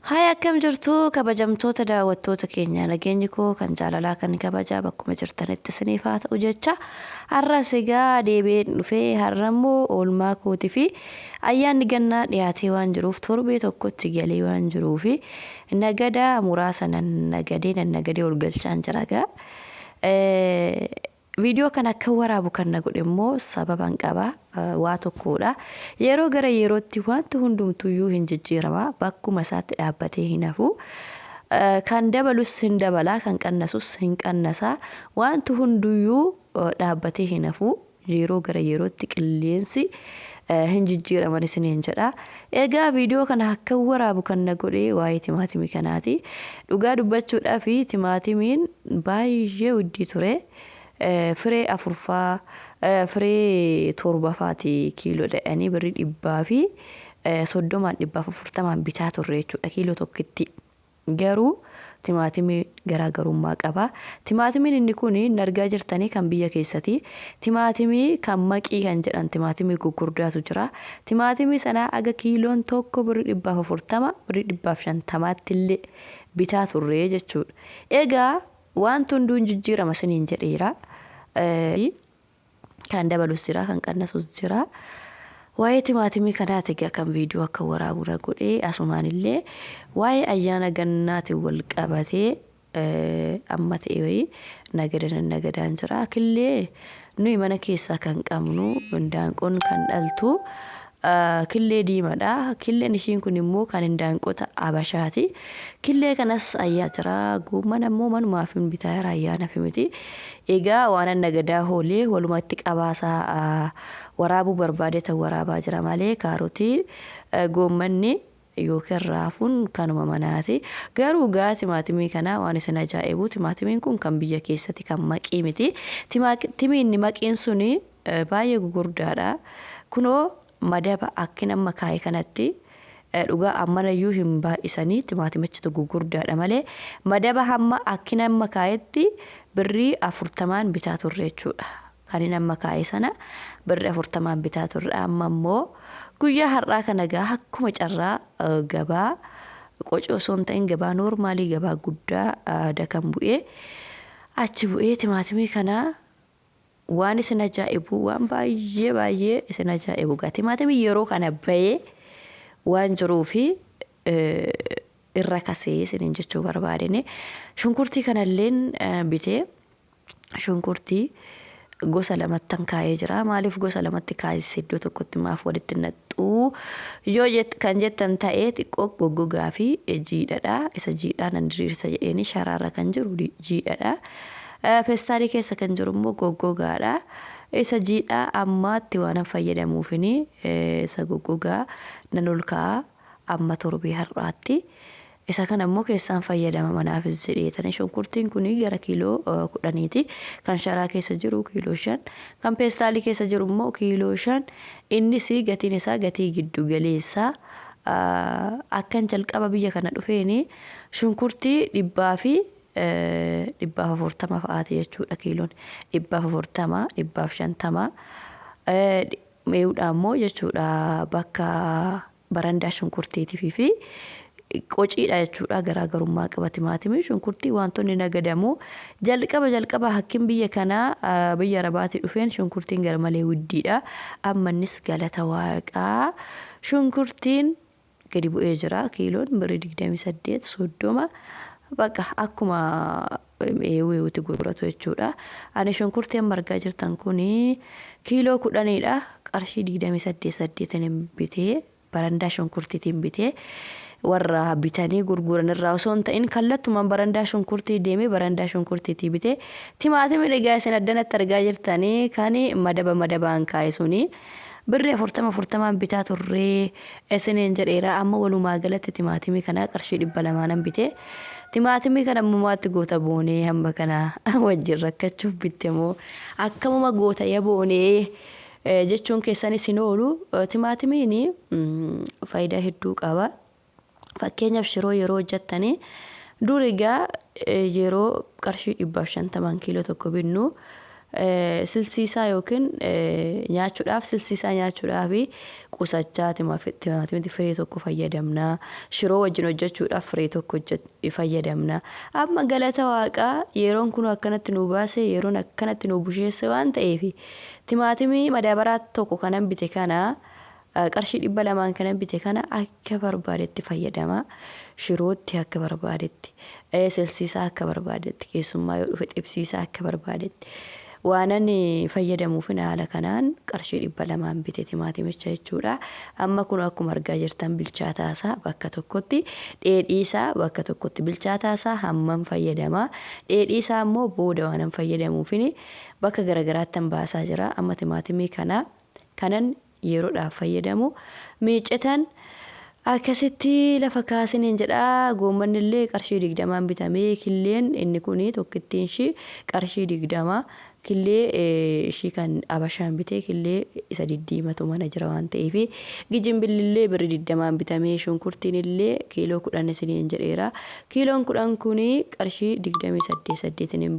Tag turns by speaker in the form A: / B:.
A: Hai akkam jirtu kabajamtoota daawwattoota keenya nageenyi koo kan jaalalaa kan kabajaa bakkuma jirtanitti isiniif haa ta'u jecha har'as egaa deebi'een dhufee har'ammoo oolmaa kootii fi ayyaanni gannaa dhiyaatee waan jiruuf torbee tokkotti galee waan jiruufi nagada muraasa nagadee ol galchaan jira gaa. Video kan akka waraabu kan na godhe immoo sababan qaba waa tokkodha. Yeroo gara yerootti wanti hundumtuyyuu hin jijjiirama bakkuma isaatti dhaabbatee hin hafu. Kan dabalus hin dabala kan qannasus hin qannasa wanti hunduyyuu dhaabbatee hin hafu yeroo gara yerootti qilleensi hin jijjiiraman isiniin jedha. Egaa video kana akka waraabu kan na godhe waa'ee timaatimii kanaati. Dhugaa dubbachuudhaaf timaatimiin baay'ee huddii ture. Firee afurfaa firee torbafaati kiiloo dha'anii birrii 130 bitaa turre jechuudha kiiloo tokkitti. Garuu timaatimii garaagarummaa qaba. Timaatimiin inni kun argaa jirtanii kan biyya keessatti timaatimii kan maqii kan jedhan timaatimii gurguddaatu jira. Timaatimii sana aga kiiloon tokko birrii 140 birrii 150 illee bitaa turre jechuudha. Egaa wanti hunduu jijjiirama isiniin jedheera. Kan dabalus jira kan qannasus jira. Waa'ee timaatimii kanaati egaa kan video akka waraabu na godhe asumaan illee waa'ee ayyaana gannaatiin wal qabatee amma ta'e nagadaan jira. Killee nuyi mana keessaa kan qabnu indaanqoon kan dhaltu killee diimaadha. Killeen ishiin kun immoo kan indaanqota Abashaati. Killee kanas ayyaa jira. Goomman ammoo manumaaf hin bitaa ayyaana fi miti. Egaa waan nagadaa hoolee walumatti qabaasaa waraabuu barbaade ta'u waraabaa jira malee kaarotii goommanni yookiin raafuun kanuma manaati. Garuu gaa timaatimii kana waan isin ajaa'ibu timaatimiin kun kan biyya keessatti kan maqii miti. Timaatimiin maqiin suni baay'ee gurguddaadha. Kunoo madaba akkin amma kaa'e kanatti dhugaa ammanayyuu hin baay'isanii timaatimichi gurguddaadha malee madaba hamma akkin amma kaa'etti birrii 40 bitaa turre jechuudha. Kan inni amma kaa'e sana birrii 40 bitaa turre amma immoo guyyaa har'aa kana gaa akkuma carraa gabaa qocoo osoo hin ta'in gabaa noormaalii gabaa guddaa dakan bu'ee achi bu'ee timaatimii kana waan isin ajaa'ibu waan baay'ee isin ajaa'ibu gaa timaatimii yeroo kana bahee waan jiruufi irra kasee isiniin jechuu barbaadene shunkurtii kanalleen bitee shunkurtii gosa lamattan kaa'ee jira. Maaliif gosa lamatti kaa'ee iddoo tokkotti maaf walitti naxxuu yoo kan jettan ta'ee xiqqoo goggogaa fi jiidhadha. Isa jiidhaan diriirsa jedheeni sharaarra kan jiru jiidhadha. Feestaalii keessa kan jiru immoo goggogaadha. Isa jiidhaa ammaatti waan fayyadamuufini isa goggogaa nan ol kaa'a amma torbee har'aatti. Isa kana immoo keessaan fayyadama manaafis jedheetani shunkurtiin kun gara kiiloo 10ti. Kan sharaa keessa jiru kiiloo 5. Kan feestaalii keessa jiru immoo kiiloo 5. Innis gatiin isaa gatii giddu galeessaa. Akkan jalqaba biyya kana dhufeeni shunkurtii 140 fa'aati jechuudha kiiloon 140 150 mee'uudha immoo jechuudha bakka barandaa shunkurtiitii fi qociidha jechuudha garaagarummaa qaba timaatimii shunkurtii wantoonni nagadamu jalqaba hakkin biyya kanaa biyya Arabaatii dhufeen shunkurtiin garmalee wuddiidha. Ammannis galata waaqaa shunkurtiin gadi bu'ee jira kiiloon birrii 28 30 bakka akkuma eewweewuti gurguratu jechuudha. Ani shunkurtii amma argaa jirtan kun kiiloo 10dha qarshii 28 bitee barandaa shunkurtiitiin bitee warra bitanii gurguran irraa osoo hin ta'in kallattumaan barandaa shunkurtii deemee barandaa shunkurtiitii bitee timaatimii egaa isin addanatti argaa jirtanii kan madabaan kaa'e suni birrii 40 bitaa turre isiniin jedheera. Amma walumaa galatti timaatimii kana qarshii 200 bitee timaatimii kana ammumaatti goota boonee hamba kana wajjin rakkachuuf bitte moo akkamuma goota yaboonee jechuun keessanis hin oolu. Timaatimiin faayidaa hedduu qaba. Fakkeenyaaf shiroo yeroo hojjettanii durigaa yeroo qarshii 150 kiiloo tokko binnu silsiisaa yookiin nyaachuudhaaf silsiisaa nyaachuudhaaf qusachaa timaatimii firii tokko fayyadamna. Shiroo wajjin hojjechuudhaaf firii tokko fayyadamna. Amma galata waaqaa yeroon kun akkanatti nu baase yeroon akkanatti nu busheesse waan ta'eef timaatimii madaabaraa tokko kanan bite kana qarshii 200 kanan bite kana akka barbaadetti fayyadama. Shirootti akka barbaadetti selsiisaa akka barbaadetti keessummaa yoo dhufe xibsiisaa akka barbaadetti waanan fayyadamuuf haala kanaan qarshii 200 bite timaatimicha jechuudha. Amma kun akkuma argaa jirtan bilchaataa isaa bakka tokkotti dheedhii isaa bakka tokkotti bilchaataa isaa hammam fayyadama. Dheedhii isaa immoo booda waanan fayyadamuufini bakka garagaraatti baasaa jira. Amma timaatimii kanan yeroodhaaf fayyadamu miicetan akkasitti lafa kaasiniin jedha. Goommanni illee qarshii 20 bitamee killeen inni kuni tokkittiin shi qarshii 20 killee ishii kan abashaan bitee killee isa diddiimatu mana jira waan ta'eef gijimbilli illee birri 20 bitamee shunkurtiin illee kiiloo 10 isiniin jedheera. Kiiloon 10 kuni qarshii 28 hin